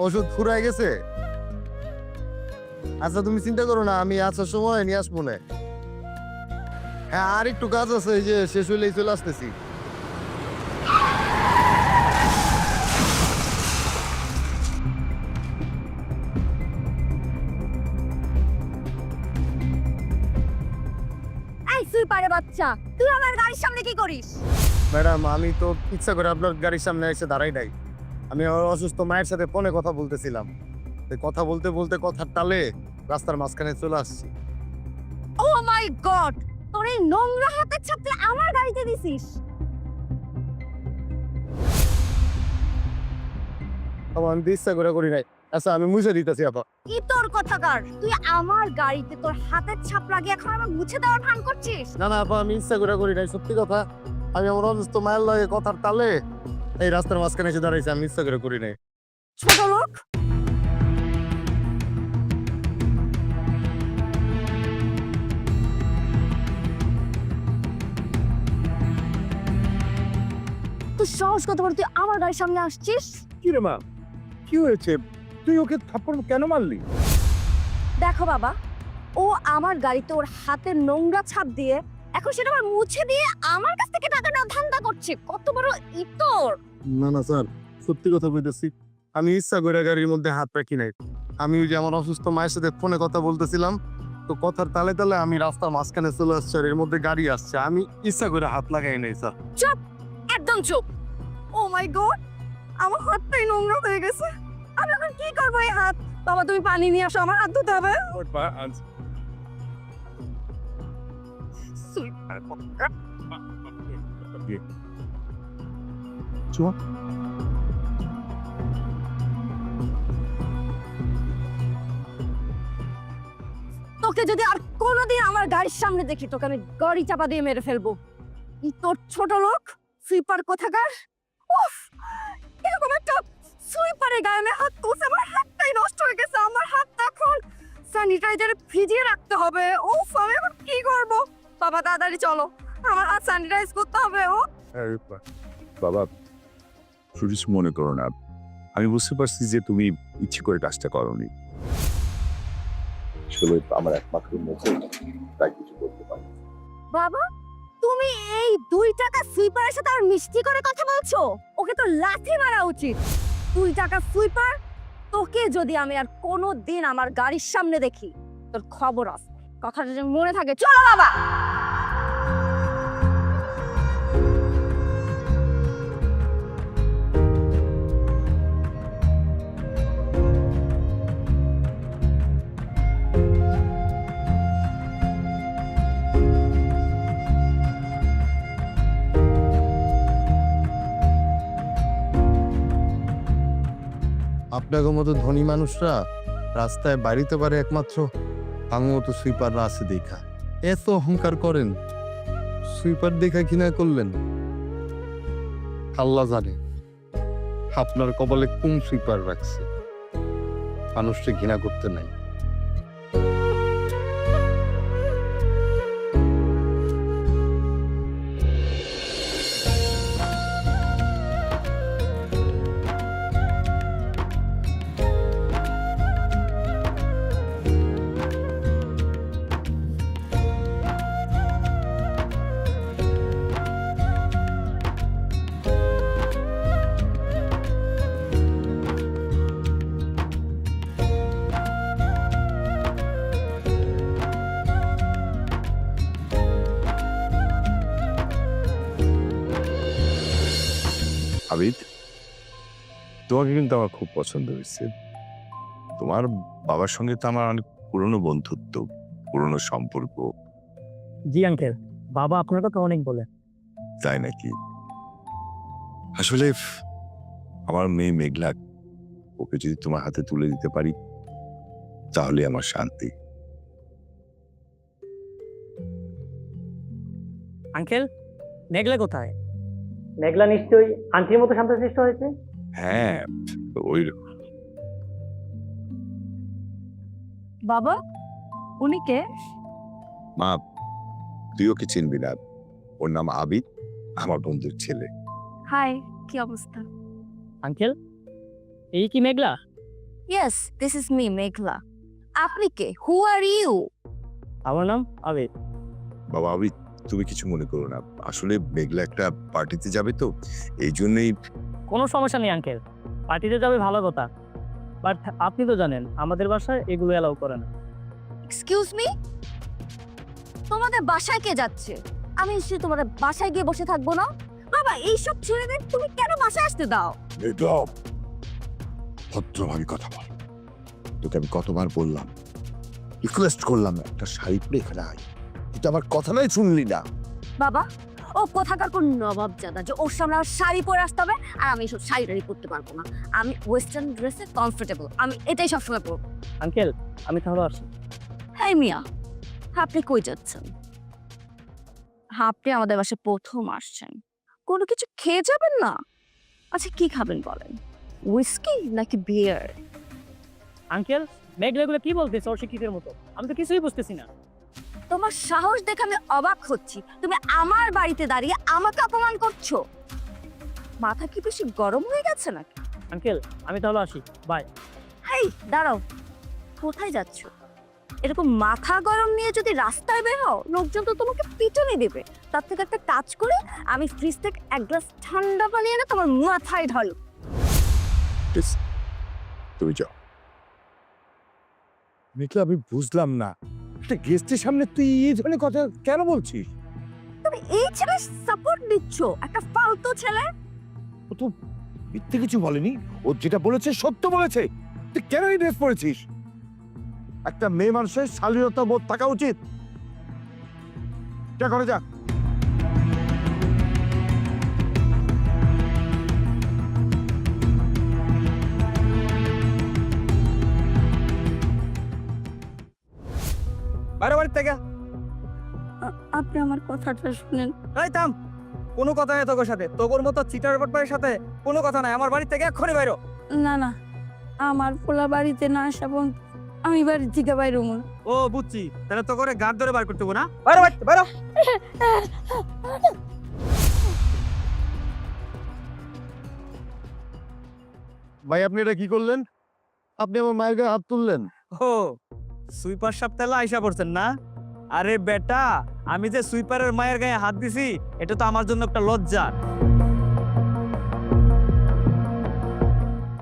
ওষুধ ফুরাই গেছে? আচ্ছা তুমি চিন্তা করো না, আমি আসার সময় নিয়ে আসবো না। হ্যাঁ আর একটু কাজ আছে, এই যে শেষ হইলেই চলে আসতেছি। এই সুইপারে বাচ্চা, তুই আমার গাড়ির সামনে কি করিস? ম্যাডাম আমি তো ইচ্ছা করে আপনার গাড়ির সামনে এসে দাঁড়াই নাই। আমি আমার অসুস্থ মায়ের সাথে ফোনে কথা বলতেছিলাম। এই কথা বলতে বলতে কথার তালে রাস্তার মাঝখানে চলে আসছি। ও মাই গড, তোর এই নোংরা হাতের ছাপ তুই আমার গাড়িতে দিছিস? আমি তো ইচ্ছা করে করি নাই। আচ্ছা আমি মুছে দিতেছি আপা। কি তোর কথাকার, তুই আমার গাড়িতে তোর হাতের ছাপ লাগিয়ে এখন আমার মুছে দেওয়ার ভান করছিস? না না আপা, আমি ইচ্ছা করে করি নাই, সত্যি কথা। আমি আমার অসুস্থ মায়ের লগে কথার তালে এই রাস্তার মাঝখানে এসে দাঁড়াইছি, আমি ইচ্ছা করে করি নাই। ছোট লোক, তুই সাহস কত বড়, তুই আমার গাড়ির সামনে আসছিস? কি রে মা, কি হয়েছে? তুই ওকে থাপ্পড় কেন মারলি? দেখো বাবা, ও আমার গাড়িতে ওর হাতের নোংরা ছাপ দিয়ে এখন সেটা আমার মুছে দিয়ে আমার কাছ থেকে টাকা নেওয়ার ধান্দা করছে। কত বড় ইতর! না না স্যার, সত্যি কথা বলতেছি, আমি ইচ্ছা করে গাড়ির মধ্যে হাত রাখি নাই। আমি ওই যে আমার অসুস্থ মায়ের সাথে ফোনে কথা বলতেছিলাম, তো কথার তালে তালে আমি রাস্তার মাঝখানে চলে আসছি, আর এর মধ্যে গাড়ি আসছে, আমি ইচ্ছা করে হাত লাগাই নাই স্যার। চুপ, একদম চুপ। ও মাই গড, আমার হাতটাই নোংরা হয়ে গেছে। আমি এখন কি করবো এই হাত? বাবা তুমি পানি নিয়ে আসো, আমার হাত ধুতে হবে। তোকে যদি আর কোনোদিন আমার গাড়ির সামনে দেখি, তোকে আমি গাড়ি চাপা দিয়ে মেরে ফেলবো। তোর ছোট লোক সুইপার কোথাকার! উফ, এরকম একটা সুইপারের গায়ে আমি হাত তুলছে, আমার হাতটাই নষ্ট হয়ে গেছে। আমার হাতটা এখন স্যানিটাইজারে ভিজিয়ে রাখতে হবে। উফ, আমি এখন কি করব? বাবা তাড়াতাড়ি চলো, আমার হাত স্যানিটাইজ করতে হবে। ও বাবা, সুরিশ মনে করো না, আমি বুঝতে পারছি যে তুমি ইচ্ছে করে কাজটা করোনি। আসলে আমার একমাত্র মুখে, তাই কিছু করতে পারি। বাবা, তুমি এই 2 টাকা সুইপারের সাথে আর মিষ্টি করে কথা বলছো? ওকে তো লাথি মারা উচিত। 2 টাকা সুইপার, তোকে যদি আমি আর কোনোদিন আমার গাড়ির সামনে দেখি, তোর খবর আছে। কথাটা যেন মনে থাকে। চলো বাবা। আপনাদের মতো ধনী মানুষরা রাস্তায় বাড়িতে পারে একমাত্র আমার মতো সুইপাররা আছে দেখা। এত অহংকার করেন, সুইপার দেখা কিনা করলেন আল্লাহ জানে। আপনার কপালে কোন সুইপার রাখছে, মানুষকে ঘৃণা করতে নাই। আবিদ, তোমাকে কিন্তু আমার খুব পছন্দ হয়েছে। তোমার বাবার সঙ্গে তো আমার অনেক পুরনো বন্ধুত্ব, পুরনো সম্পর্ক। জি আঙ্কেল, বাবা আপনার কথা অনেক বলে। তাই নাকি? আসলে আমার মেয়ে মেঘলা, ওকে যদি তোমার হাতে তুলে দিতে পারি তাহলে আমার শান্তি। আঙ্কেল, মেঘলা কোথায়? মেঘলা নিশ্চয়ই আন্টির মতো শান্তশিষ্ট হয়েছে। হ্যাঁ, ওই বাবা, উনি কে? মা, তুই ওকে চিনবি না, ওর নাম আবিদ, আমার বন্ধুর ছেলে। হাই, কি অবস্থা? আঙ্কেল, এই কি মেঘলা? ইয়েস, দিস ইজ মি মেঘলা। আপনি কে? হু আর ইউ? আমার নাম আবিদ। বাবা আবিদ, তুমি কিছু মনে করো না, আসলে মেঘলা একটা পার্টিতে যাবে তো, এই জন্যই। কোনো সমস্যা নেই আঙ্কেল, পার্টিতে যাবে ভালো কথা, বাট আপনি তো জানেন আমাদের বাসায় এগুলো অ্যালাউ করে না। এক্সকিউজ মি, তোমাদের বাসায় কে যাচ্ছে? আমি নিশ্চয়ই তোমাদের বাসায় গিয়ে বসে থাকবো না। বাবা, এইসব ছেলেদের তুমি কেন বাসায় আসতে দাও? মেঘলা, ভদ্রভাবে কথা বল। তোকে আমি কতবার বললাম, রিকোয়েস্ট করলাম, একটা শাড়ি পরে এখানে আয়, তুই তো আমার কথা নয় শুনলি না। বাবা, ও কোথাকার কোন নবাবজাদা যে ওর সামনে আমার শাড়ি পরে আসতে হবে? আর আমি এসব শাড়ি টাড়ি পরতে পারবো না। আমি ওয়েস্টার্ন ড্রেসে কমফোর্টেবল, আমি এটাই সবসময় পরবো। আঙ্কেল আমি তাহলে আসি। হ্যাঁ মিয়া, আপনি কই যাচ্ছেন? আপনি আমাদের বাসায় প্রথম আসছেন, কোনো কিছু খেয়ে যাবেন না? আচ্ছা কি খাবেন বলেন, হুইস্কি নাকি বিয়ার? আঙ্কেল মেঘলা এগুলো কি বলতেছে অশিক্ষিতের মতো? আমি তো কিছুই বুঝতেছি না। তোমার সাহস দেখে আমি অবাক হচ্ছি, তুমি আমার বাড়িতে দাঁড়িয়ে আমাকে অপমান করছো। মাথা কি বেশি গরম হয়ে গেছে নাকি? আঙ্কেল আমি তাহলে আসি, বাই। হেই দাঁড়াও, কোথায় যাচ্ছ? এরকম মাথা গরম নিয়ে যদি রাস্তায় বের হও, লোকজন তো তোমাকে পিটুনি দেবে। তার থেকে একটা কাজ করে আমি ফ্রিজ থেকে এক গ্লাস ঠান্ডা পানি এনে তোমার মাথায় ঢালো। তুমি যাও। মেঘলা, আমি বুঝলাম না, একটা গেস্টের সামনে তুই এই ধরনের কথা কেন বলছিস? তুমি এই ছেলে সাপোর্ট দিচ্ছ, একটা ফালতু ছেলে। ও তো মিথ্যে কিছু বলেনি, ও যেটা বলেছে সত্য বলেছে। তুই কেন এই ড্রেস পরেছিস? একটা মেয়ে মানুষের শালীনতা বোধ থাকা উচিত। যা করে যা। বাইরে বাড়ির থেকে। আপনি আমার কথাটা শুনেন। এই থাম, কোনো কথা নেই তোর সাথে, তোর মতো চিটার বাটপারের সাথে কোনো কথা নাই। আমার বাড়ির থেকে এক্ষুনি বাইরো। না না, আমার পোলা বাড়িতে না আসা পর্যন্ত আমি বাড়ি থেকে বাইরে হবো না। ও বুঝছি, তাহলে তো করে গাড় ধরে বার করতে হবে না? বাইরো বাইরো। ভাই আপনি এটা কি করলেন? আপনি আমার মায়ের গায়ে হাত তুললেন। ও সুইপার সাহেব তাহলে আইসা পড়ছেন না? আরে বেটা, আমি যে সুইপারের মায়ের গায়ে হাত দিছি এটা তো আমার জন্য একটা লজ্জা।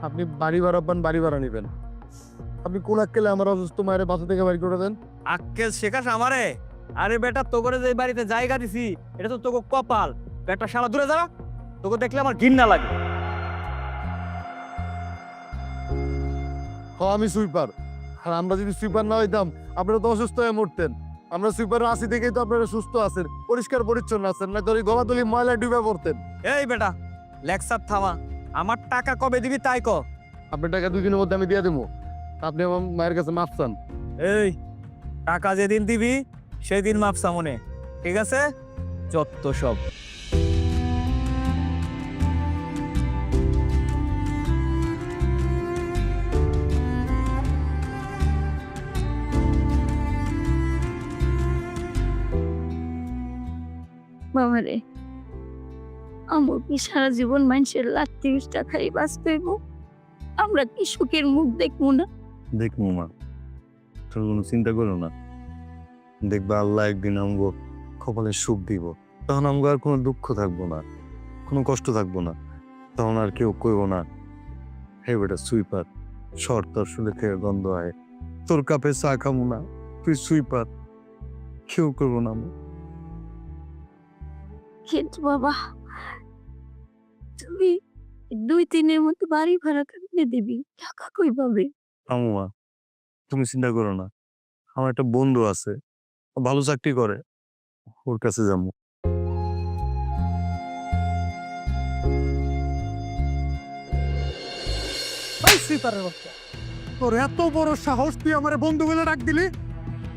আপনি বাড়ি ভাড়া পান, বাড়ি ভাড়া নিবেন। আপনি কোন আক্কেলে আমার অসুস্থ মায়ের বাসা থেকে বাড়ি করে দেন? আক্কেল শেখাস আমারে? আরে বেটা, তোকে যে বাড়িতে জায়গা দিছি এটা তো তোকে কপাল। বেটা শালা দূরে যা, তোকে দেখলে আমার ঘৃণা লাগে। আমি সুইপার, আর আমরা যদি সুইপার না হইতাম আপনারা তো অসুস্থ হয়ে মরতেন। আমরা সুইপার আসি থেকেই তো আপনারা সুস্থ আছেন, পরিষ্কার পরিচ্ছন্ন আছেন, না তোর গলাতলি ময়লা ডুবে পড়তেন। এই বেটা, লেকচার থামা। আমার টাকা কবে দিবি তাই ক। আপনার টাকা 2 দিনের মধ্যে আমি দিয়ে দেবো। আপনি আমার মায়ের কাছে মাফ চান। এই টাকা যেদিন দিবি সেদিন মাপসা মনে, ঠিক আছে? যত সব। বাবারে, আমার কি সারা জীবন মানুষের লাত্তি উষ্টা খাই বাঁচতে হইব? আমরা কি সুখের মুখ দেখবো না? দেখবো মা, তোর কোনো চিন্তা করো না। দেখবা আল্লাহ একদিন আমগো কপালে সুখ দিব, তখন আমগো আর কোনো দুঃখ থাকবো না, কোনো কষ্ট থাকবো না। তখন আর কেউ কইব না হে বেটা সুইপার, সর তোর শুলে খেয়ে গন্ধ হয়, তোর কাপে চা খামু না, তুই সুইপার। কেউ করবো না। কিন্তু বাবা, তুমি 2-3 মধ্যে বাড়ি ভাড়া কেমনে দিবি? টাকা কই পাবে? আমুমা, তুমি চিন্তা করো না, আমার একটা বন্ধু আছে, ও ভালো চাকরি করে, ওর কাছে যাবো। ভাই সুইপারের বাচ্চা, তোর এত বড় সাহস, তুই আমার বন্ধু বলে ডাক দিলি?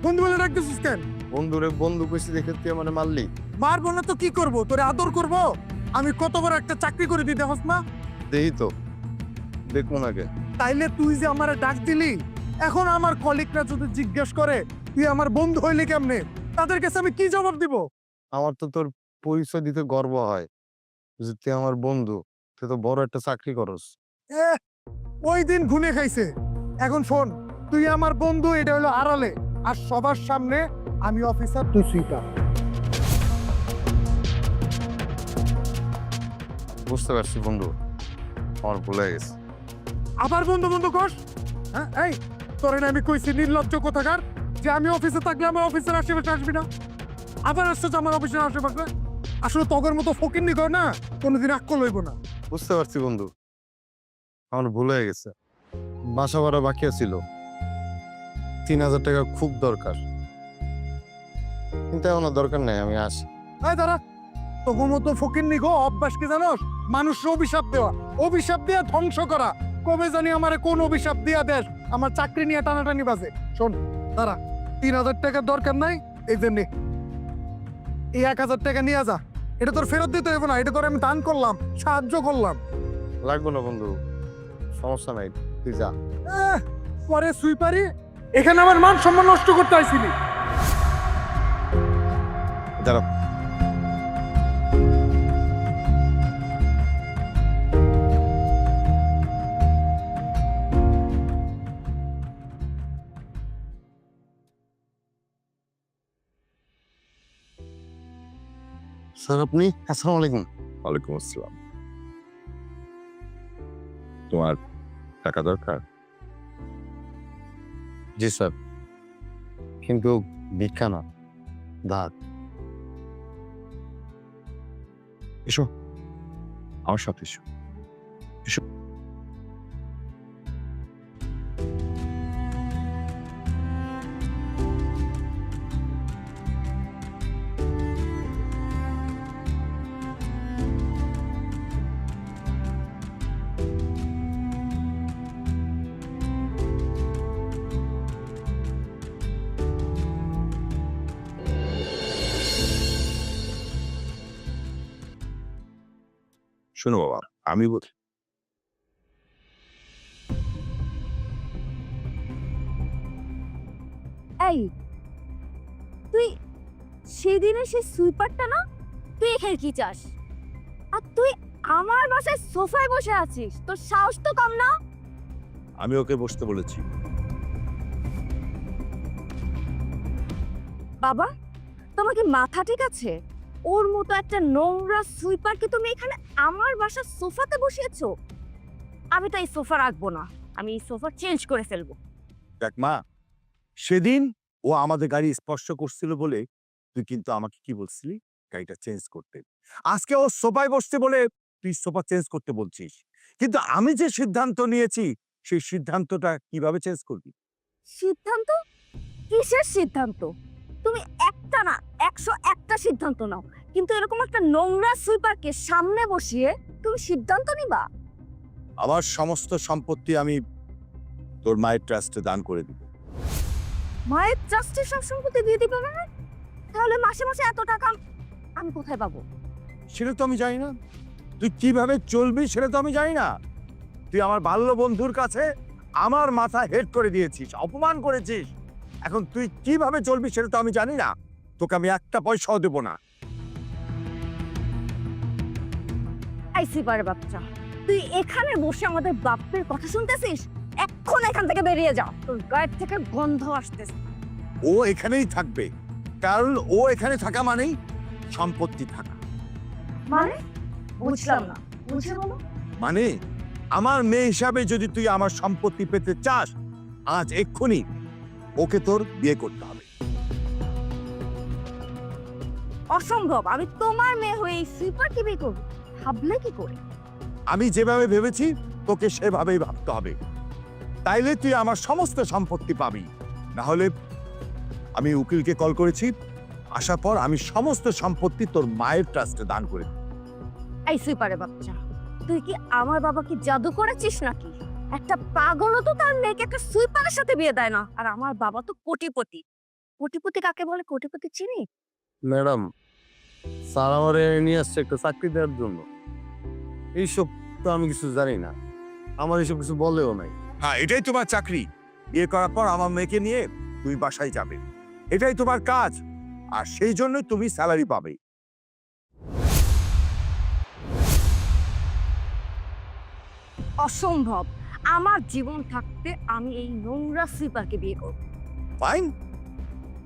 বন্ধু বলে ডাক দিছিস কেন? বন্ধুরে বন্ধু কইছি দেখে তুই মানে মারলি? মারবো না তো কি করবো? তোরে আদর করবো? আমি কত বড় একটা চাকরি করে দিতে হস না? দেই তো, দেখবো নাকে। তাইলে তুই যে আমারে ডাক দিলি, এখন আমার কলিগরা যদি জিজ্ঞেস করে তুই আমার বন্ধু হইলি কেমনে, তাদের কাছে আমি কি জবাব দিব? আমার তো তোর পরিচয় দিতে গর্ব হয় যে তুই আমার বন্ধু, তুই তো বড় একটা চাকরি করস। ওই দিন ঘুনে খাইছে, এখন শোন, তুই আমার বন্ধু, এটা হলো আড়ালে, আর সবার সামনে আমি অফিসার, তুই সুইপার। বুঝতে পারছি বন্ধু, আমার ভুলে গেছে। আবার বন্ধু বন্ধু কস? হ্যাঁ, এই তোরে না আমি কইছি নির্লজ্জ কোথাকার, যে আমি অফিসে থাকলে আমার অফিসের আশেপাশে আসবি না। আবার আসছে আমার অফিসের আশেপাশে। আসলে তগর মতো ফকিন্নি কর না, কোনোদিন আক্কল হইব না। বুঝতে পারছি বন্ধু, আমার ভুল হয়ে গেছে। বাসা ভাড়া বাকি ছিল, 3000 টাকা খুব দরকার, কিন্তু এখন আর দরকার নেই, আমি আসি। এই দাঁড়া, তগর মতো ফকিন্নি গো অভ্যাস কি জানোস? মানুষের অভিশাপ দেওয়া, অভিশাপ দিয়া ধ্বংস করা। কবে জানি আমারে কোন অভিশাপ দিয়া দেশ, আমার চাকরি নিয়ে টানাটানি বাজে। শোন দাঁড়া, 3000 টাকার দরকার নাই, এই জন্যে এই 1000 টাকা নিয়ে যা। এটা তোর ফেরত দিতে হবে না, এটা তোর আমি দান করলাম, সাহায্য করলাম। লাগবো না বন্ধু, সমস্যা নাই, তুই যা। পরে সুইপারি, এখানে আমার মান সম্মান নষ্ট করতে আইছিলি। দাঁড়া, স্যার আপনি? আসসালামু আলাইকুম। ওয়ালাইকুম আসসালাম। তোমার টাকা দরকার? জি স্যার, কিন্তু ভিক্ষা না, ধার। এসো আমার সাথে এসো। শোনো বাবা, আমি এই তুই সেদিনে সেই সুইপারটা না, তুই এখানে কি চাস? আর তুই আমার বাসায় সোফায় বসে আছিস, তোর সাহস তো কম না? আমি ওকে বসতে বলেছি। বাবা, তোমার কি মাথা ঠিক আছে? ওর মতো একটা নোংরা সুইপারকে তুমি এখানে আমার বাসার সোফাতে বসিয়েছো? আমি তো এই সোফা রাখবো না, আমি এই সোফা চেঞ্জ করে ফেলবো। দেখ মা, সেদিন ও আমাদের গাড়ি স্পর্শ করছিল বলে তুই কিন্তু আমাকে কি বলছিলি, গাড়িটা চেঞ্জ করতে। আজকে ও সোফায় বসতে বলে তুই সোফা চেঞ্জ করতে বলছিস, কিন্তু আমি যে সিদ্ধান্ত নিয়েছি সেই সিদ্ধান্তটা কিভাবে চেঞ্জ করবি? সিদ্ধান্ত? কিসের সিদ্ধান্ত? তুমি একটা না 101টা সিদ্ধান্ত নাও, কিন্তু এরকম একটা নোংরা সুইপারকে সামনে বসিয়ে তুমি সিদ্ধান্ত নিবা? আমার সমস্ত সম্পত্তি আমি তোর মায়ের ট্রাস্টে দান করে দিব। মায়ের ট্রাস্টে সব সম্পত্তি দিয়ে দিবে মানে? তাহলে মাসে মাসে এত টাকা আমি কোথায় পাবো? সেটা তো আমি জানি না, তুই কিভাবে চলবি সেটা তো আমি জানি না। তুই আমার বাল্য বন্ধুর কাছে আমার মাথা হেড করে দিয়েছিস, অপমান করেছিস। এখন তুই কিভাবে চলবি সেটা তো আমি জানি না। তোকে আমি একটা পয়সাও দেবো না। এই সুইপারের বাচ্চা, তুই এখানে বসে আমাদের বাপের কথা শুনতেছিস? এখন এখান থেকে বেরিয়ে যা, তোর গায়ের থেকে গন্ধ আসতেছে। ও এখানেই থাকবে, কারণ ও এখানে থাকা মানেই সম্পত্তি থাকা। মানে বুঝলাম না, বুঝে বলো। মানে আমার মেয়ে হিসাবে যদি তুই আমার সম্পত্তি পেতে চাস, আজ এক্ষুনি ওকে তোর বিয়ে করতে হবে। অসম্ভব, আমি তোমার মেয়ে হয়ে এই সুইপারকে বিয়ে করবো? ভাবলে কি করে? আমি যেভাবে ভেবেছি তোকে সেভাবেই ভাবতে হবে, তাইলে তুই আমার সমস্ত সম্পত্তি পাবি। না হলে আমি উকিলকে কল করেছি, আসার পর আমি সমস্ত সম্পত্তি তোর মায়ের ট্রাস্টে দান করে দেব। এই সুইপারের বাচ্চা, তুই কি আমার বাবাকে জাদু করেছিস নাকি? একটা পাগলও তো তার মেয়েকে একটা সুইপারের সাথে বিয়ে দেয় না, আর আমার বাবা তো কোটিপতি। কোটিপতি কাকে বলে? কোটিপতি চিনি? ম্যাডাম, স্যার আমারে নিয়ে আসছে একটা চাকরি দেওয়ার জন্য। এইসব তো আমি কিছু জানি না, আমার এইসব কিছু বলেও নাই। হ্যাঁ, এটাই তোমার চাকরি। বিয়ে করার পর আমার মেয়েকে নিয়ে তুই বাসায় যাবে, এটাই তোমার কাজ, আর সেই জন্য তুমি স্যালারি পাবে। অসম্ভব, আমার জীবন থাকতে আমি এই নোংরা সুইপারকে বিয়ে করব। ফাইন,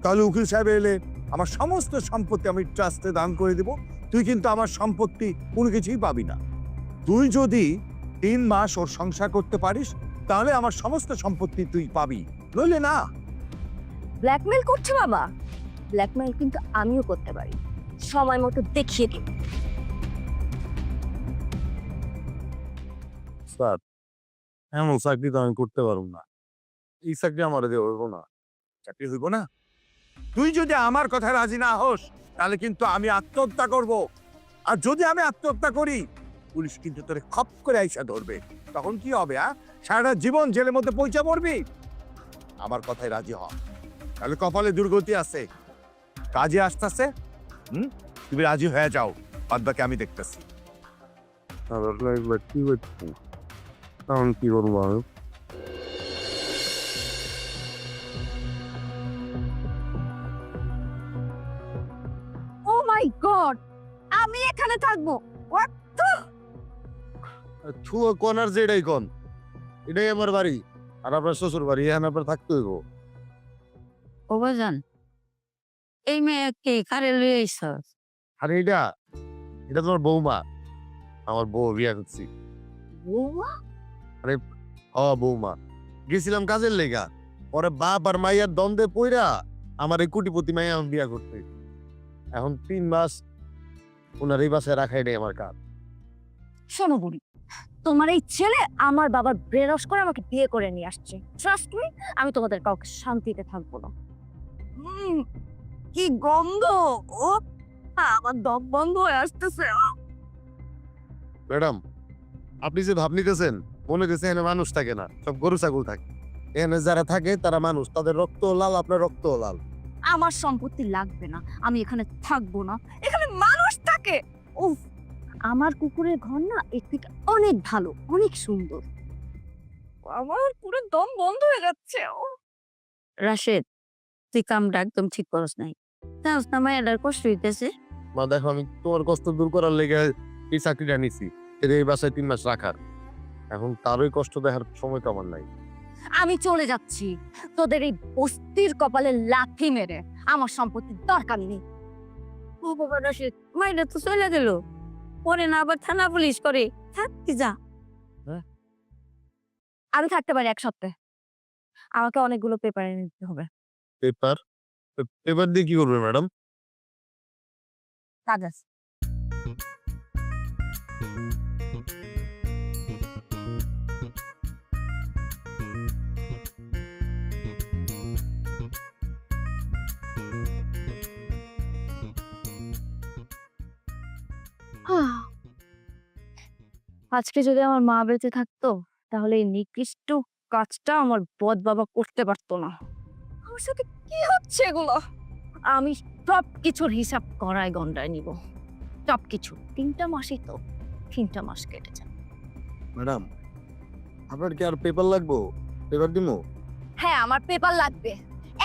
তাহলে উকিল সাহেব এলে আমার সমস্ত সম্পত্তি আমি ট্রাস্টে দান করে দেব। তুই কিন্তু আমার সম্পত্তি কোনো কিছুই পাবি না। তুই যদি 3 মাস ওর সংসার করতে পারিস তাহলে আমার সমস্ত সম্পত্তি তুই পাবি, নইলে না। ব্ল্যাকমেল করছে বাবা? ব্ল্যাকমেল কিন্তু আমিও করতে পারি, সময় মতো দেখিয়ে দিই। স্যার, এমন চাকরি তো আমি করতে পারবো না। এই চাকরি আমার দিয়ে হইব না। চাকরি হইব না? তুই যদি আমার কথায় রাজি না হোস তাহলে কিন্তু আমি আত্মহত্যা করব। আর যদি আমি আত্মহত্যা করি পুলিশ কিন্তু তোরে খপ করে আইসা ধরবে। তখন কি হবে? সারাটা জীবন জেলের মধ্যে পৌঁছা পড়বি। আমার কথায় রাজি হ, তাহলে কপালে দুর্গতি আছে, কাজে আসতেছে। তুমি রাজি হয়ে যাও, বাদ বাকি আমি দেখতেছি। কি করছি? তখন কি করবো আমি? ও মাই গড, আমি এখানে থাকবো? What the? থুয়া কোন আর যেটাই কোন, এটাই আমার বাড়ি আর আপনার শ্বশুর বাড়ি, এখানে আপনার থাকতে হইব। ও বাজান, এই মেয়েকে কারে লই আইছস? আর এটা এটা তোমার বৌমা, আমার বউ বিয়া করছি। বৌমা? বৌমা গেছিলাম কাজের লেগা, পরে বাপ আর মাইয়ার দ্বন্দ্বে পইরা আমার এই কোটিপতি মাইয়া এখন বিয়া করতে। এখন 3 মাস ওনার এই বাসায় রাখাই নেই আমার কাজ। শোনো বুড়ি, তোমার এই ছেলে আমার বাবার ব্রেনওয়াশ করে আমাকে বিয়ে করে নিয়ে আসছে। ট্রাস্ট মি, আমি তোমাদের কাউকে শান্তিতে থাকবো না। কি গন্ধ! ও আমার দম বন্ধ হয়ে আসতেছে। ম্যাডাম, আপনি যে ভাব নিতেছেন মনে করছে এখানে মানুষ থাকে না, সব গরু ছাগল থাকে। এখানে যারা থাকে তারা মানুষ, তাদের রক্ত লাল, আপনার রক্ত লাল। আমার সম্পত্তি লাগবে না, আমি এখানে থাকবো না। এখানে মানুষ থাকে। উফ, আমার কুকুরের ঘর না এর থেকে অনেক ভালো, অনেক সুন্দর। আমার পুরো দম বন্ধ হয়ে যাচ্ছে। রাশেদ, তুই কামটা একদম ঠিক করস নাই। জানোস না মায়ের কষ্ট হইতেছে। মা দেখো, আমি তোমার কষ্ট দূর করার লেগে এই চাকরিটা নিছি, এই বাসায় 3 মাস রাখার। এখন তারই কষ্ট দেখার সময় তো আমার নাই। আমি চলে যাচ্ছি। তোদের এই বস্তির কপালে লাথি মেরে আমার সম্পত্তির দরকার নেই। ও বাবা রাশেদ, মায়েরা তো চলে গেল, পরে না আবার থানা পুলিশ করে। থাকতি যা। আমি থাকতে পারি 1 সপ্তাহ। আমাকে অনেকগুলো পেপার এনে দিতে হবে। পেপার? পেপার দিয়ে কি করবে ম্যাডাম? কাজ আছে। আজকে যদি আমার মা বেঁচে থাকতো তাহলে এই নিকৃষ্ট কাজটা আমার বদ বাবা করতে পারতো না। আমার সাথে কি হচ্ছে এগুলো? আমি সব কিছুর হিসাব করায় গন্ডায় নিব, সব কিছু। 3টা মাসই তো, 3টা মাস কেটে যায়। ম্যাডাম, আপনার কি আর পেপার লাগবো? পেপার দিমু? হ্যাঁ, আমার পেপার লাগবে,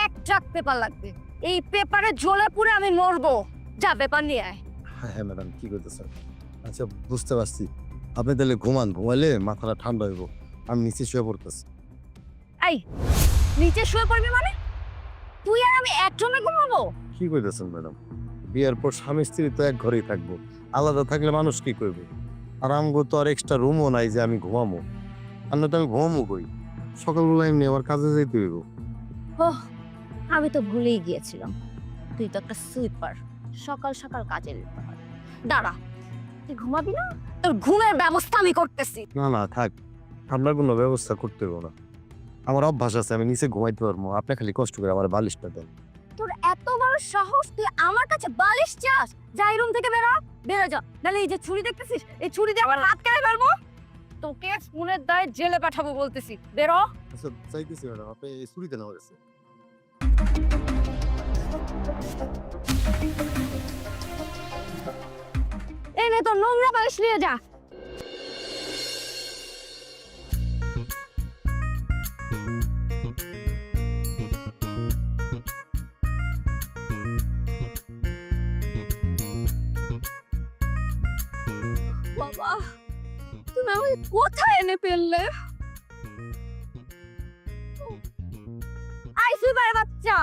1 ট্রাক পেপার লাগবে। এই পেপারে ঝোলে পুরে আমি মরবো। যা পেপার নিয়ে আয়। হ্যাঁ ম্যাডাম, কি করতেছেন? আচ্ছা, বুঝতে পারছি। আপনি তাহলে ঘুমান, ঘুমাইলে মাথাটা ঠান্ডা হইব। আমি নিচে শুয়ে পড়তেছি। এই, নিচে শুয়ে পড়বি মানে? তুই আর আমি একজনে ঘুমাবো? কি কইতেছেন ম্যাডাম? বিয়ের পর স্বামী স্ত্রী তো এক ঘরেই থাকবো, আলাদা থাকলে মানুষ কি করবে? আর আমগো তো আর এক্সট্রা রুমও নাই যে আমি ঘুমামো। আর না তো আমি ঘুমামো কই? সকালবেলা এমনি আমার কাজে যেতে হইব। ওহ, আমি তো ভুলেই গিয়েছিলাম, তুই তো একটা সুইপার, সকাল সকাল কাজে যেতে হয়। দাঁড়া, তুই ঘুমাবি না? তোর ঘুমের ব্যবস্থা আমি করতেছি। না না, থাক, আপনার কোনো ব্যবস্থা করতে হইব না। আমার অভ্যাস আছে, আমি নিচে ঘুমাইতে পারবো। আপনি খালি কষ্ট করে আমার বালিশটা দেন। তোর এত বড় সাহস, তুই আমার কাছে বালিশ চাস? যাই রুম থেকে বেরো, বেরো যা। নাহলে এই যে ছুরি দেখতেছিস, এই ছুরি দিয়ে আমার হাত কেটে ফেলবো। তোকে ফোনের দায়ে জেলে পাঠাবো বলতেছি, বেরো। আচ্ছা, চাইতেছি ম্যাডাম, আপনি ছুরিতে নেওয়া গেছে। এই নে তোর নোংরা বালিশ নিয়ে যা। বাবা, তুমি আমাকে কোথায় এনে ফেললে? আই সুইপারের বাচ্চা,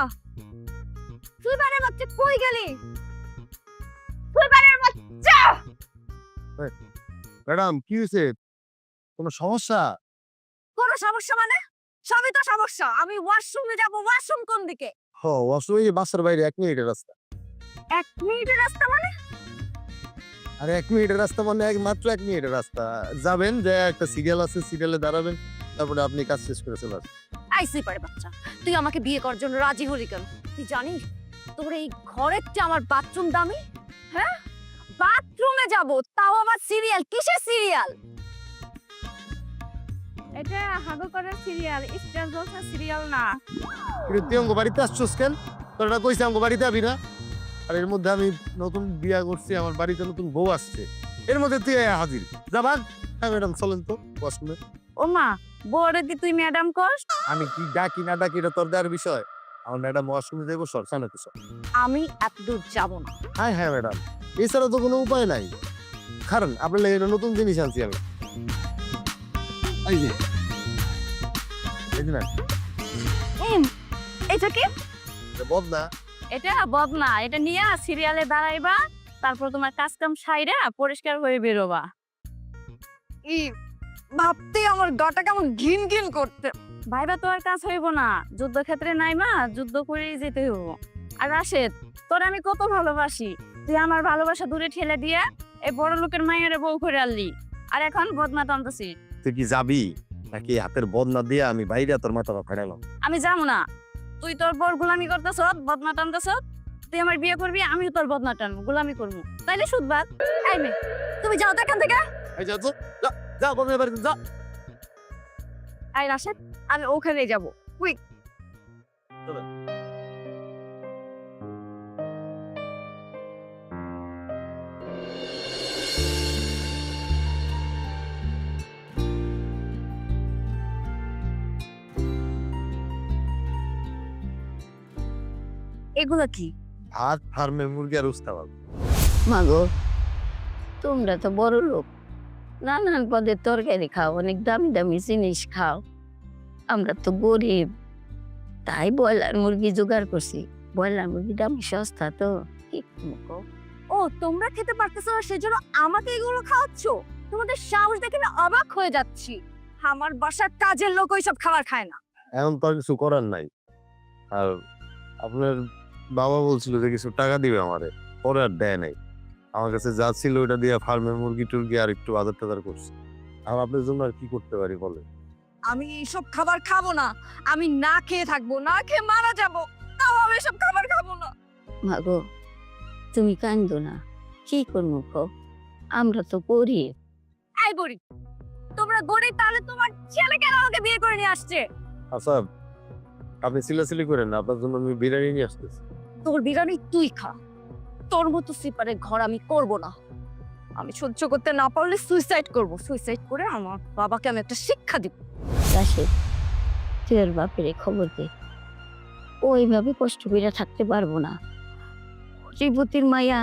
সুইপারের বাচ্চা কই গেলি? সুইপারের বাচ্চা! ম্যাডাম কি হয়েছে? কোনো সমস্যা? কোনো সমস্যা মানে? সবই তো সমস্যা। আমি ওয়াশরুমে যাব, ওয়াশরুম কোন দিকে? ওয়াশরুম এই বাসার বাইরে 1 মিনিটের রাস্তা। 1 মিনিটের রাস্তা মানে? আরে 1 মিনিটের রাস্তা মানে মাত্র 1 মিনিটের রাস্তা। যাবেন যে একটা সিরিয়াল আছে, সিরিয়ালে দাঁড়াবেন, তারপরে আপনি কাজ শেষ করে চলে আসবেন। আই সুইপারের বাচ্চা, তুই আমাকে বিয়ে করার জন্য রাজি হলি কেন? তুই জানিস তোর এই ঘরের চেয়ে আমার বাথরুম দামি? হ্যাঁ, বাথরুমে যাব তাও আবার সিরিয়াল? কিসের সিরিয়াল? এটা হাগো করার সিরিয়াল, স্টার জলসা সিরিয়াল না। কিন্তু তুই আমার বাড়িতে আসছিস কেন? তোর না কইছি আমার বাড়িতে আবি না? আর এর মধ্যে আমি নতুন বিয়া করছি, আমার বাড়িতে নতুন বউ আসছে, এর মধ্যে তুই আয়া হাজির। যা ভাগ। হ্যাঁ ম্যাডাম চলেন তো ওয়াশরুমে। ও মা, বড় দি তুই ম্যাডাম কস? আমি কি ডাকি না ডাকি এটা তোর দেওয়ার বিষয়। আমার ম্যাডাম ওয়াশরুমে যাবো, সর সামনে তো সর। আমি এত দূর যাব না। হ্যাঁ হ্যাঁ ম্যাডাম, এছাড়া তো কোনো উপায় নাই। কারণ আপনার লাগে এটা নতুন জিনিস আনছি আমি। এই যে এই যে না, এটা কি? এটা বদনা। এটা বদনা, এটা নিয়ে সিরিয়ালে দাঁড়াইবা, তারপর তোমার কাজ কাম সাইরা পরিষ্কার হয়ে বেরোবা। ই ভাবতে আমার গাটা কেমন ঘিন ঘিন করতে। ভাইবা তো আর কাজ হইব না, যুদ্ধক্ষেত্রে নাইমা যুদ্ধ করেই যেতে হইব। আর রাশেদ, তোর আমি কত ভালোবাসি, তুই আমার ভালোবাসা দূরে ঠেলে দিয়ে এই বড় লোকের মায়ের বউ করে আনলি, আর এখন বদনা টানতেছি। তুই কি যাবি নাকি হাতের বদনা দিয়ে আমি বাইরে তোর মাথা ফাটাইলাম? আমি যাবো না, তুই তোর বর গোলামি করতেছ, বদনা টানতেছ। তুই আমার বিয়ে করবি, আমিও তোর বদনা টানবো, গোলামি করবো, তাইলে সুদবাদ। এই মেয়ে, তুমি যাও তো এখান থেকে। এই যা তো, যা যা বদনার বাড়িতে যা। আই রাশেদ, আমি ওখানেই যাব। কুইক। এগুলো কি? ভাত, ফার্মে মুরগি আর উস্তাবাদ। মাগো, তোমরা তো বড় লোক, নানান পদের তরকারি খাও, অনেক দামি দামি জিনিস খাও। আমরা তো গরিব, তাই ব্রয়লার মুরগি জোগাড় করছি। ব্রয়লার মুরগি দামি সস্তা তো, কি করবো কও? ও, তোমরা খেতে পারতেছো না সেজন্য আমাকে এগুলো খাওয়াচ্ছ? তোমাদের সাহস দেখে না অবাক হয়ে যাচ্ছি। আমার বাসার কাজের লোক ওইসব খাবার খায় না। এখন তো আর কিছু করার নাই। আর আপনার বাবা বলছিল যে কিছু টাকা দিবে আমারে, পরে আর দেয় নাই। আমার কাছে যা ছিল ওটা দিয়ে ফার্মে মুরগি টুরগি আর একটু আদার টাদার করছি। আর আপনার জন্য আর কি করতে পারি বলে? আমি এইসব খাবার খাবো না। আমি না খেয়ে থাকবো, না খেয়ে মারা যাব, তাও আমি এসব খাবার খাবো না। মাগো, তুমি কান্দো না, কি করবো কও? আমরা তো গরিব। এই গরিব, তোমরা গরিব, তাহলে তোমার ছেলে কেন আমাকে বিয়ে করে নিয়ে আসছে? আচ্ছা আপনি সিলাসিলি করেন না, আপনার জন্য আমি বিরিয়ানি নিয়ে আসতেছি। তোর বিরিয়ানি তুই খা, তোর মতো সিপারের ঘর আমি করব না। আমি সহ্য করতে না পারলে সুইসাইড করব। সুইসাইড করে আমার বাবাকে আমি একটা শিক্ষা দিব। রাশেদ, তুই ওর বাপের খবর দে, ও এইভাবে কষ্ট করে থাকতে পারবো না। ত্রিপতির মাইয়া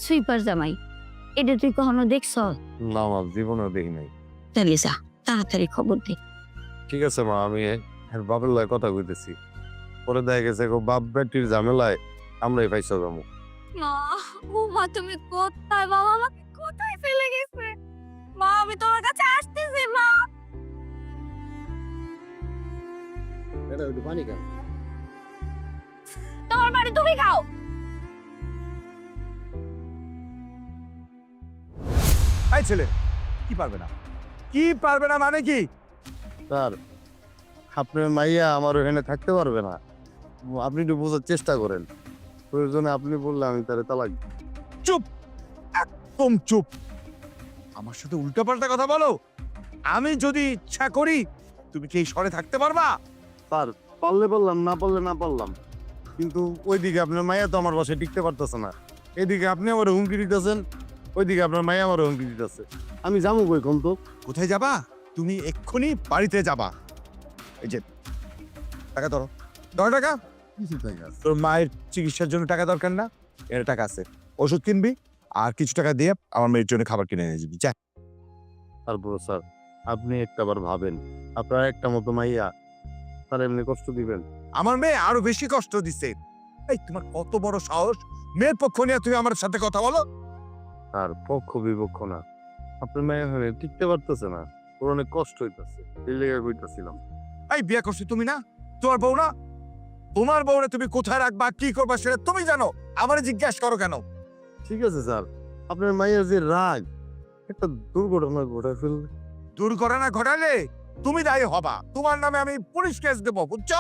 সুইপার জামাই, এটা তুই কখনো দেখছ? না মা, জীবনেও দেখি নাই। তাহলে যা, তাড়াতাড়ি খবর দে। ঠিক আছে মা, আমি এর বাপের লয় কথা কইতেছি। পরে দেখা গেছে বাপ বেটির ঝামেলায় আমরাই পাইছো যাবো। মা, ও মা, তুমি কোথায়? বাবা আমাকে কোথায় ফেলে গেছে? মা, আমি তোমার কাছে আসতেছি। মা, পানি কেন? তোমার বাড়ি তুমি খাও। এই ছেলে কি পারবে না, কি পারবে না মানে কি? স্যার, আপনার মাইয়া আমার ওখানে থাকতে পারবে না। আপনি একটু বোঝার চেষ্টা করেন। প্রয়োজনে আপনি বললে আমি তারে তালাক দিব। চুপ, একদম চুপ। আমার সাথে উল্টাপাল্টা কথা বলো। আমি যদি ইচ্ছা করি, তুমি কি এই শহরে থাকতে পারবা? স্যার, পারলে বললাম, না পারলে না পারলাম। কিন্তু ওইদিকে আপনার মাইয়া তো আমার বাসায় টিকতে পারতেছে না। এদিকে আপনি আমার হুমকি দিতেছেন, ওইদিকে আপনার মাইয়া আমার হুমকি দিতেছে। আমি যাবো কই কোন তো? কোথায় যাবা? তুমি এক্ষুনি বাড়িতে যাবা। এই যে টাকা ধরো, 10 টাকা। তোর মায়ের চিকিৎসার জন্য টাকা দরকার না? এর টাকা আছে, ওষুধ কিনবি আর কিছু টাকা দিয়ে আমার মেয়ের জন্য খাবার কিনে এনে দিবি। যা। তারপর স্যার, আপনি একটাবার ভাবেন, আপনার একটা মতো মাইয়া, তার এমনি কষ্ট দিবেন? আমার মেয়ে আরো বেশি কষ্ট দিছে। এই তোমার কত বড় সাহস, মেয়ের পক্ষ নিয়ে তুমি আমার সাথে কথা বলো? আর পক্ষ বিপক্ষ না, আপনার মেয়ে হয়ে টিকতে পারতেছে না, ওর অনেক কষ্ট হইতেছে, এই লেগে কইতাছিলাম। এই বিয়ে করছো তুমি না, তোমার বউ না? তোমার বউরে তুমি কোথায় রাখবা, কি করবা সেটা তুমি জানো, আমারে জিজ্ঞাসা করো কেন? ঠিক আছে স্যার, আপনার মায়ের যে রাগ, একটা দুর্ঘটনা ঘটায় ফেললে। দুর্ঘটনা ঘটালে তুমি দায়ী হবা, তোমার নামে আমি পুলিশ কেস দেবো, বুঝছো?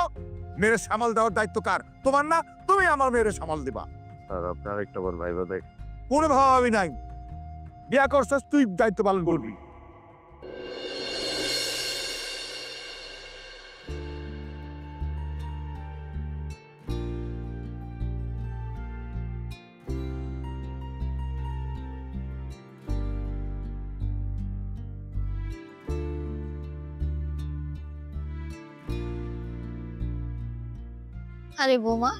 মেয়ের সামাল দেওয়ার দায়িত্ব কার? তোমার না? তুমি আমার মেয়ের সামাল দিবা। আর আপনি আরেকটা বার ভাইবা দেখ। কোনো ভাবাবি নাই, বিয়া করছিস তুই দায়িত্ব পালন করবি। আরে বৌমা,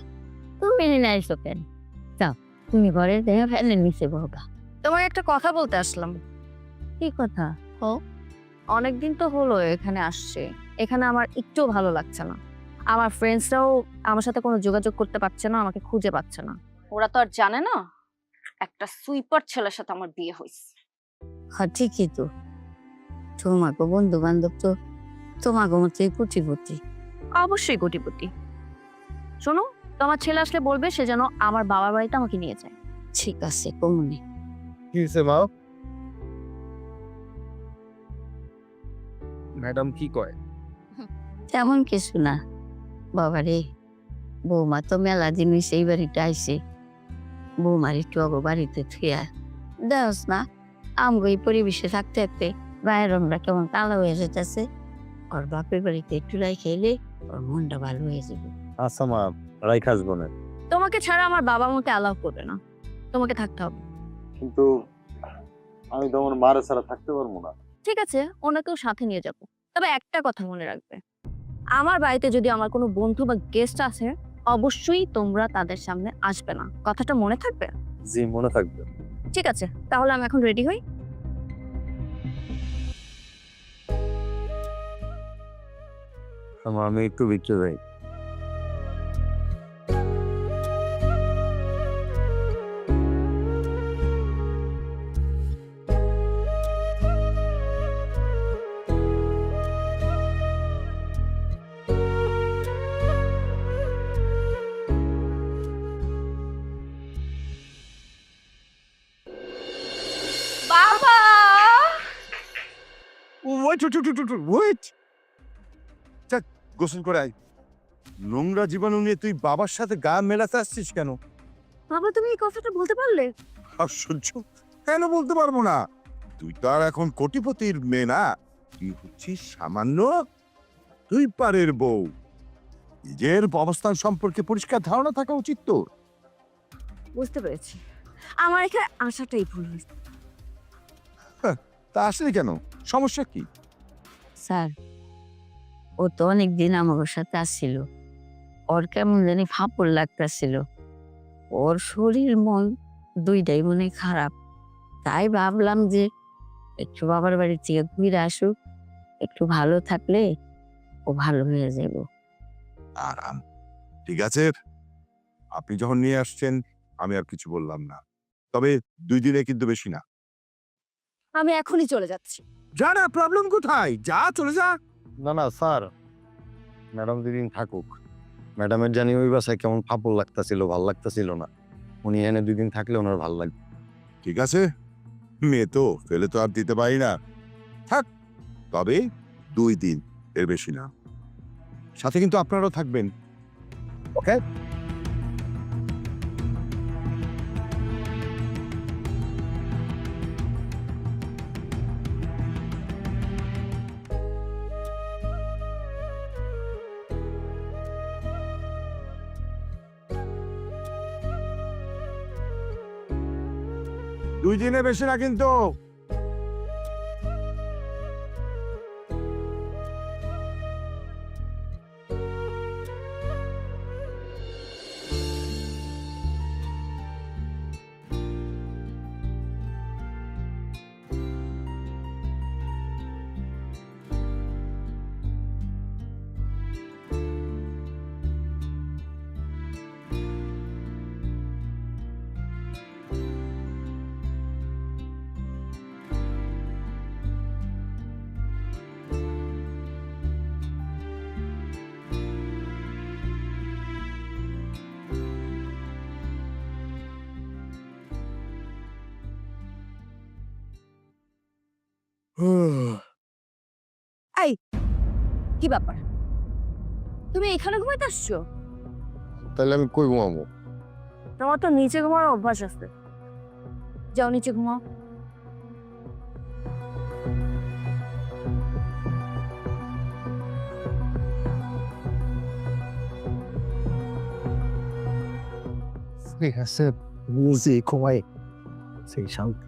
তুমি নিয়ে আইসো কেন? যাও, তুমি ঘরে দেখে ফ্যানের নিচে বহবা। তোমাকে একটা কথা বলতে আসলাম। কি কথা? অনেকদিন তো হলো এখানে আসছে, এখানে আমার একটু ভালো লাগছে না। আমার ফ্রেন্ডসরাও আমার সাথে কোনো যোগাযোগ করতে পারছে না, আমাকে খুঁজে পাচ্ছে না। ওরা তো আর জানে না একটা সুইপার ছেলের সাথে আমার বিয়ে হয়েছে। হ্যাঁ ঠিকই তো, তোমাকে বন্ধু বান্ধব তো তোমাকে মতোই কুচিপুতি। অবশ্যই কোটিপতি। শোনো, তোমার ছেলে আসলে বলবে সে যেন আমার বাবার বাড়িতে আমাকে নিয়ে যায়। ঠিক আছে কমুনি। কি হয়েছে মা? ম্যাডাম কি কয়? তেমন কিছু না বাবারে, বৌমা তো মেলা জিনিস এই বাড়িতে আইসে, বৌমার একটু অগো বাড়িতে থুয়া দেওস না। আমগো এই পরিবেশে থাকতে থাকতে বাইরনরা কেমন কালো হয়ে যেতেছে, ওর বাপের বাড়িতে একটু রাই খেলে ওর মনটা ভালো হয়ে যাবে। আচ্ছা মা, রাইখা আসবো না। তোমাকে ছাড়া আমার বাবা আমাকে অ্যালাউ করবে না, তোমাকে থাকতে হবে। কিন্তু আমি তো আমার মারে ছাড়া থাকতে পারবো না। ঠিক আছে, ওনাকেও সাথে নিয়ে যাব। তবে একটা কথা মনে রাখবে, আমার বাড়িতে যদি আমার কোনো বন্ধু বা গেস্ট আসে, অবশ্যই তোমরা তাদের সামনে আসবে না। কথাটা মনে থাকবে? জি, মনে থাকবে। ঠিক আছে, তাহলে আমি এখন রেডি হই। আমি একটু ভিতরে যাই। বাবা! ওয়েট, গোসল করে আয়। নোংরা জীবাণু নিয়ে তুই বাবার সাথে গা মেলাতে আসছিস কেন? বাবা, তুমি এই কথাটা বলতে পারলে? আশ্চর্য, কেন বলতে পারবো না? তুই তো আর এখন কোটিপতির মেয়ে না, তুই হচ্ছিস সামান্য তুই পারের বউ। নিজের অবস্থান সম্পর্কে পরিষ্কার ধারণা থাকা উচিত তোর। বুঝতে পেরেছি, আমার এখানে আসাটাই ভুল হয়েছে। তা আসলে কেন, সমস্যা কি? স্যার, ও তো অনেকদিন আমার সাথে আসছিল, ওর কেমন জানি ফাঁপড় লাগতেছিল, ওর শরীর মন দুইটাই মনে খারাপ। তাই ভাবলাম যে একটু বাবার বাড়ি থেকে ঘুরে আসুক, একটু ভালো থাকলে ও ভালো হয়ে যাব। আরাম, ঠিক আছে, আপনি যখন নিয়ে আসছেন আমি আর কিছু বললাম না। তবে 2 দিনে কিন্তু বেশি না। আমি এখনই চলে যাচ্ছি। যা না, প্রবলেম কোথায়? যা, চলে যা। না না স্যার, ম্যাডাম দুদিন থাকুক। ম্যাডামের জানি ওই বাসায় কেমন ফাপড় লাগতাছিল, ভাল লাগতাছিল না। উনি এনে 2 দিন থাকলে ওনার ভাল লাগবে। ঠিক আছে, মেয়ে তো ফেলে তো আর দিতে পারি না, থাক। তবে 2 দিন, এর বেশি না। সাথে কিন্তু আপনারাও থাকবেন, ওকে? দুই দিনে বেশি না কিন্তু। কি ব্যাপার, তুমি এখানে ঘুমাইতে আসছো? তাহলে আমি কই ঘুমাবো? তোমার তো নিচে ঘুমানোর অভ্যাস আছে, যাও নিচে ঘুমাও। ঠিক আছে, বুঝি ঘুমাই, সেই শান্তি।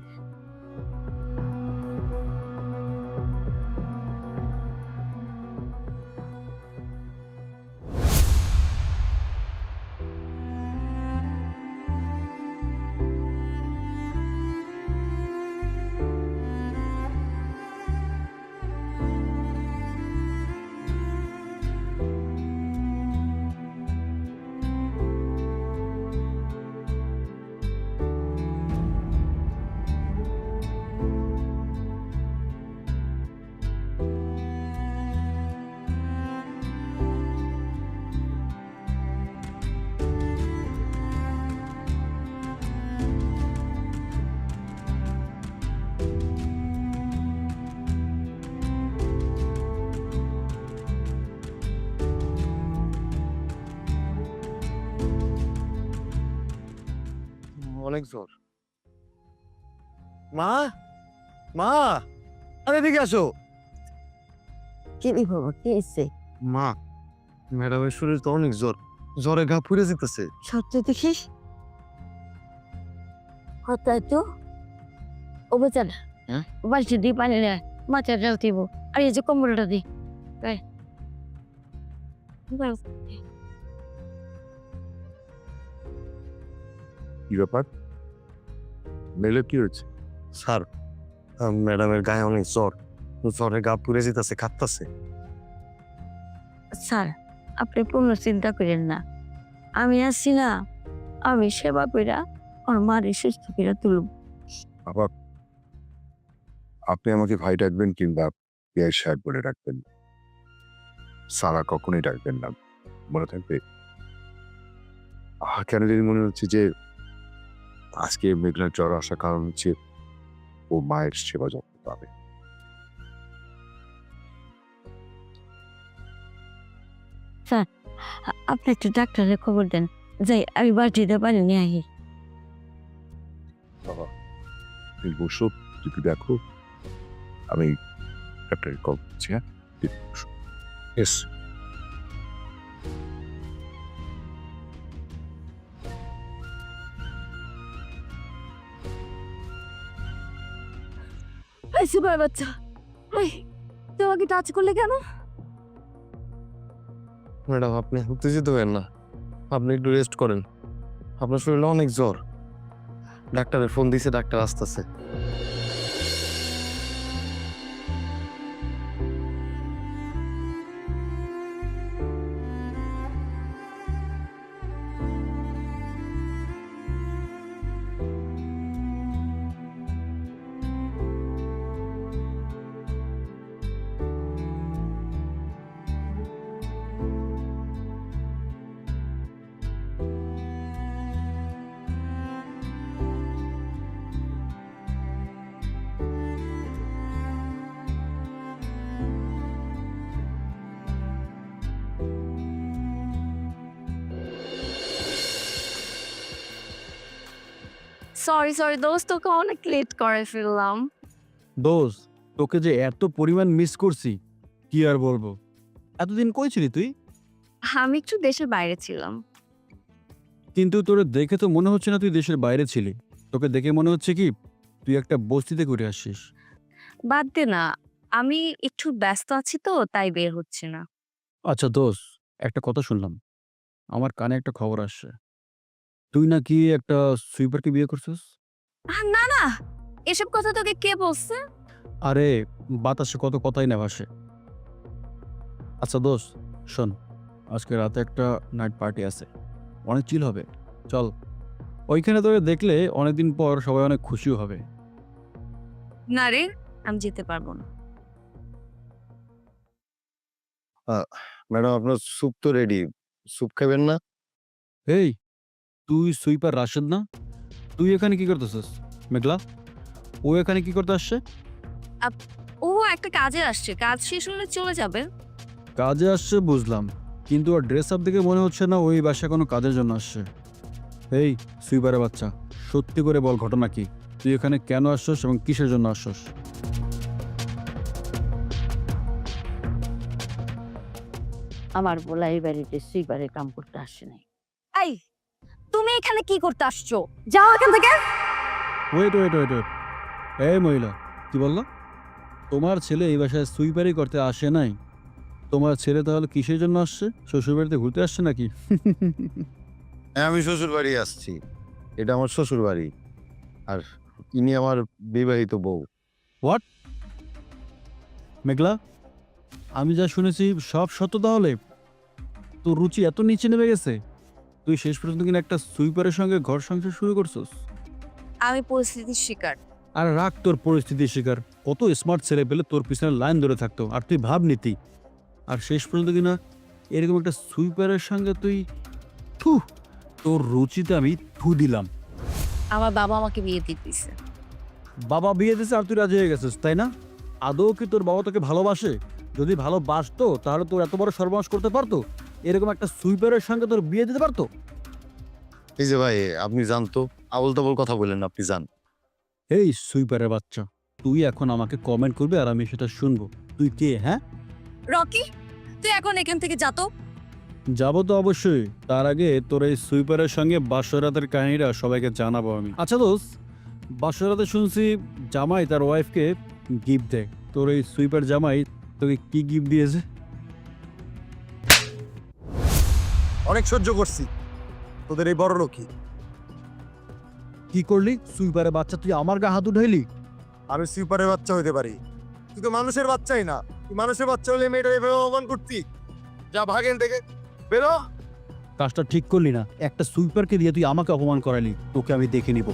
অনেক জ্বর। মা, মা, আরে এদিকে আসো। কি রে বাবা, কি হয়েছে? মা, ম্যাডামের শরীর তো অনেক জ্বর, জ্বরে গা পুড়ে যেতেছে। সত্য দেখিস হতায় তো ও বেচারা, হ্যাঁ? বাড়িতে দিয়ে পানি নেয়, মাথায় জল দিব, আর এই যে কম্বলটা দি। কি ব্যাপার? মেলে কি হয়েছে? স্যার, ম্যাডামের গায়ে অনেক জ্বর, জ্বরে গা পুড়ে যেতেছে, কাঁপতাছে। স্যার, আপনি কোনো চিন্তা করেন না, আমি আছি না, আমি সেবা কইরা ওর মারে সুস্থ করে তুলব। বাবা, আপনি আমাকে ভাই ডাকবেন কিংবা পিয়ার সাহেব বলে ডাকবেন, সারা কখনোই ডাকবেন না, মনে থাকবে? কেন যদি মনে হচ্ছে যে আজকে মেঘনার জ্বর আসার কারণ হচ্ছে ও মায়ের সেবা যত্ন পাবে। আপনি একটু ডাক্তারের খবর দেন, যাই আমি বাড়িতে পানি নিয়ে আহি। বাবা, তুমি বসো, তুমি দেখো, আমি ডাক্তারের কল করছি। হ্যাঁ, তুমি বসো। Yes. এই সুপার বাচ্চা, এই তোমাকে টাচ করলে কেন? ম্যাডাম, আপনি উত্তেজিত হবেন না, আপনি একটু রেস্ট করেন, আপনার শরীরে অনেক জ্বর। ডাক্তারের ফোন দিয়েছে, ডাক্তার আসতেছে। সরি দোস্ত, তোকে অনেক লেট করে ফেললাম। দোষ, তোকে যে এত পরিমাণ মিস করছি কি আর বলবো। এতদিন কই ছিলি তুই? আমি একটু দেশের বাইরে ছিলাম। কিন্তু তোরে দেখে তো মনে হচ্ছে না তুই দেশের বাইরে ছিলি। তোকে দেখে মনে হচ্ছে কি তুই একটা বস্তিতে ঘুরে আসছিস। বাদ দে না, আমি একটু ব্যস্ত আছি তো তাই বের হচ্ছে না। আচ্ছা দোষ, একটা কথা শুনলাম, আমার কানে একটা খবর আসছে, তুই নাকি একটা সুইপারকে বিয়ে করছিস। না না, এসব কথা তোকে কে বলছে? আরে বাতাসে কত কথাই না ভাসে। আচ্ছা দোষ, শোন, আজকে রাতে একটা নাইট পার্টি আছে, অনেক চিল হবে, চল। ওইখানে তোকে দেখলে অনেকদিন পর সবাই অনেক খুশিও হবে। না রে, আমি যেতে পারবো না। ম্যাডাম, আপনার স্যুপ তো রেডি, স্যুপ খাবেন না? এই, তুই সুইপার রাশেদ না? তুই এখানে কি করতেছিস? মেঘলা, ও এখানে কি করতে আসছে? ও একটা কাজে আসছে, কাজ শেষ হলে চলে যাবে। কাজে আসছে বুঝলাম, কিন্তু ওর ড্রেস আপ দেখে মনে হচ্ছে না ওই বাসায় কোনো কাজের জন্য আসছে। এই সুইপারের বাচ্চা, সত্যি করে বল ঘটনা কি? তুই এখানে কেন আসছস এবং কিসের জন্য আসছস? আমার বলা এই বাড়িতে সুইপারের কাম করতে আসছে নাই। এই তুমি এখানে কি করতে আসছো? যাও এখান থেকে। ওয়েট ওয়েট ওয়েট ওয়েট, এই মহিলা কি বললো? তোমার ছেলে এই বাসায় সুইপারি করতে আসে নাই? তোমার ছেলে তাহলে কিসের জন্য আসছে? শ্বশুর বাড়িতে ঘুরতে আসছে নাকি? হ্যাঁ, আমি শ্বশুর বাড়ি আসছি। এটা আমার শ্বশুর বাড়ি, আর ইনি আমার বিবাহিত বউ। মেঘলা, আমি যা শুনেছি সব সত্য তাহলে? তোর রুচি এত নিচে নেমে গেছে, তুই শেষ পর্যন্ত কিনা একটা সুইপারের সঙ্গে ঘর সংসার শুরু করছস? আমি পরিস্থিতির শিকার। আর রাখ তোর পরিস্থিতির শিকার। কত স্মার্ট ছেলে পেলে তোর পিছনে লাইন ধরে থাকতো, আর তুই ভাব নীতি। আর শেষ পর্যন্ত কিনা এরকম একটা সুইপারের সঙ্গে তুই, থু, তোর রুচিতে আমি থু দিলাম। আমার বাবা আমাকে বিয়ে দিতেছে। বাবা বিয়ে দিয়েছে আর তুই রাজি হয়ে গেছিস, তাই না? আদৌ কি তোর বাবা তোকে ভালোবাসে? যদি ভালোবাসতো তাহলে তোর এত বড় সর্বনাশ করতে পারতো? এরকম একটা সুইপারের সঙ্গে তোর বিয়ে দিতে পারতো? এই যে ভাই, আপনি জানতো আবল তাবল কথা বললেন, আপনি জান। এই সুইপারের বাচ্চা, তুই এখন আমাকে কমেন্ট করবি আর আমি সেটা শুনবো। তুই কে? হ্যাঁ, রকি, তুই এখন এখান থেকে যা তো। যাবো তো অবশ্যই। তার আগে তোর এই সুইপারের সঙ্গে বাসরাতের কাহিনীটা সবাইকে জানাবো আমি। আচ্ছা দোস্ত, বাসরাতে শুনছি জামাই তার ওয়াইফকে গিফট দেয়। তোর এই সুইপার জামাই তোকে কি গিফট দিয়েছে? অনেক সহ্য করছি তোদের এই বড় লোকই। কি করলি? সুইপারের বাচ্চা, তুই আমার গা হাত উঠাইলি? আমি সুইপারের বাচ্চা হইতে পারি, তুই তো মানুষের বাচ্চাই না। তুই মানুষের বাচ্চা হলে মেয়েটা এভাবে অপমান করতি? যা ভাগেন থেকে বেরো। কাজটা ঠিক করলি না। একটা সুইপারকে দিয়ে তুই আমাকে অপমান করালি। তোকে আমি দেখে নিব।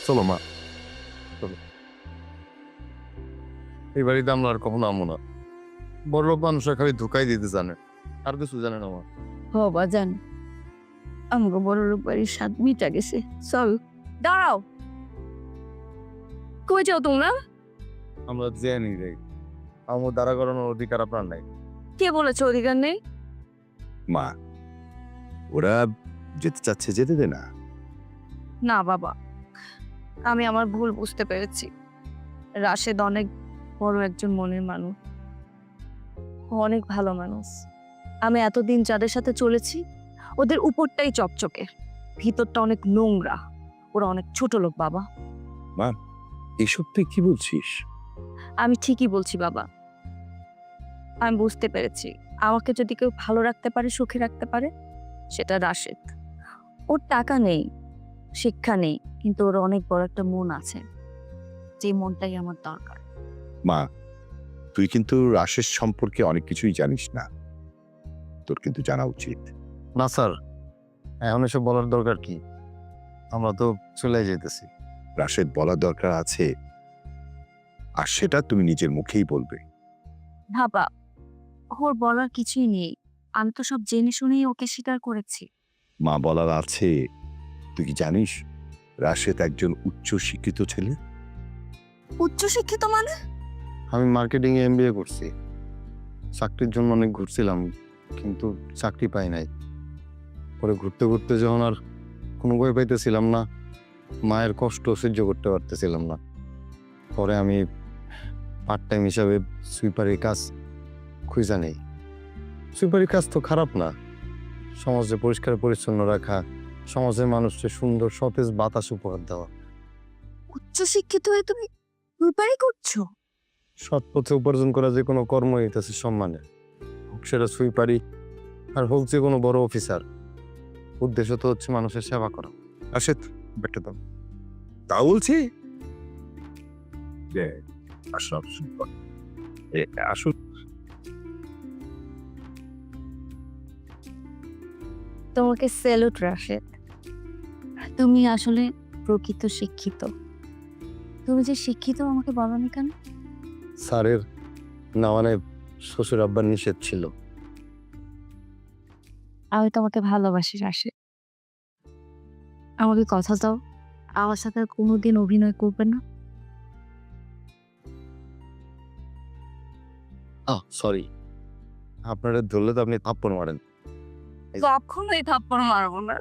চলো মা, চলো। এই বাড়িতে আমরা আর কখনো আমো না। বড় লোক মানুষরা খালি ধোকাই দিতে জানে, আর কিছু জানে না মা। হ বাজান, আমাকে বড় লোক বাড়ির স্বাদ মিটা গেছে। চল। দাঁড়াও, কই যাও তোমরা? আমরা জেনে যাই, আমার দ্বারা করানোর অধিকার আপনার নাই। কে বলেছে অধিকার নেই? মা, ওরা যেতে চাচ্ছে, যেতে দে না। না বাবা, আমি আমার ভুল বুঝতে পেরেছি। রাশেদ অনেক বড় একজন মনের মানুষ, ও অনেক ভালো মানুষ। আমি এতদিন যাদের সাথে চলেছি ওদের উপরটাই চকচকে, ভিতরটা অনেক নোংরা। ওরা অনেক ছোট লোক বাবা। এসব তুই কি বলছিস? আমি ঠিকই বলছি বাবা। আমি বুঝতে পেরেছি আমাকে যদি কেউ ভালো রাখতে পারে, সুখে রাখতে পারে, সেটা রাশেদ। ওর টাকা নেই, শিক্ষা নেই, কিন্তু ওর অনেক বড় একটা মন আছে, যে মনটাই আমার দরকার। মা, তুই কিন্তু রাশেশ সম্পর্কে অনেক কিছুই জানিস না, তোর কিন্তু জানা উচিত। না স্যার, এখন এসব বলার দরকার কি? আমরা তো চলে যেতেছি। রাশেদ বলার দরকার আছে, আর সেটা তুমি নিজের মুখেই বলবে। বাবা, ওর বলার কিছুই নেই। আমি তো সব জেনে শুনেই ওকে স্বীকার করেছি। মা, বলার আছে। তুই কি জানিস রাশেদ একজন উচ্চ শিক্ষিত ছেলে? উচ্চশিক্ষিত মানে? আমি মার্কেটিং এ MBA করছি। চাকরির জন্য অনেক ঘুরছিলাম, কিন্তু চাকরি পাই নাই। পরে ঘুরতে ঘুরতে যখন আর কোনো বই পাইতেছিলাম না, মায়ের কষ্ট সহ্য করতে পারতেছিলাম না, পরে আমি পার্ট টাইম হিসাবে সুইপারের কাজ খুঁজা নেই। সুইপারের কাজ তো খারাপ না, সমাজে পরিষ্কার পরিচ্ছন্ন রাখা, সমাজের মানুষকে সুন্দর সতেজ বাতাস উপহার দেওয়া। উচ্চশিক্ষিত হয়ে তুমি সুইপারি করছো? সৎ পথে উপার্জন করা যে কোনো কর্মই হইতেছে সম্মানের, হোক সেটা সুইপারি আর হোক যে কোনো বড় অফিসার। উদ্দেশ্য তো হচ্ছে মানুষের সেবা করা। রাশেদ, ব্যাগটা দাও। তা বলছি যে আশরাফ সুইপার, আসুন। তোমাকে স্যালুট রাশেদ। তুমি আসলে প্রকৃত শিক্ষিত। তুমি যে শিক্ষিত আমাকে বলনি কেন? স্যারের না মানে শ্বশুর আব্বার নিষেধ ছিল। আমি তোমাকে ভালোবাসি রাশি। আমাকে কথা দাও, আমার সাথে আর কোনোদিন অভিনয় করবে না। সরি, আপনারা ধরলে তো আপনি থাপ্পড় মারেন। কখনোই থাপ্পড় মারবো না।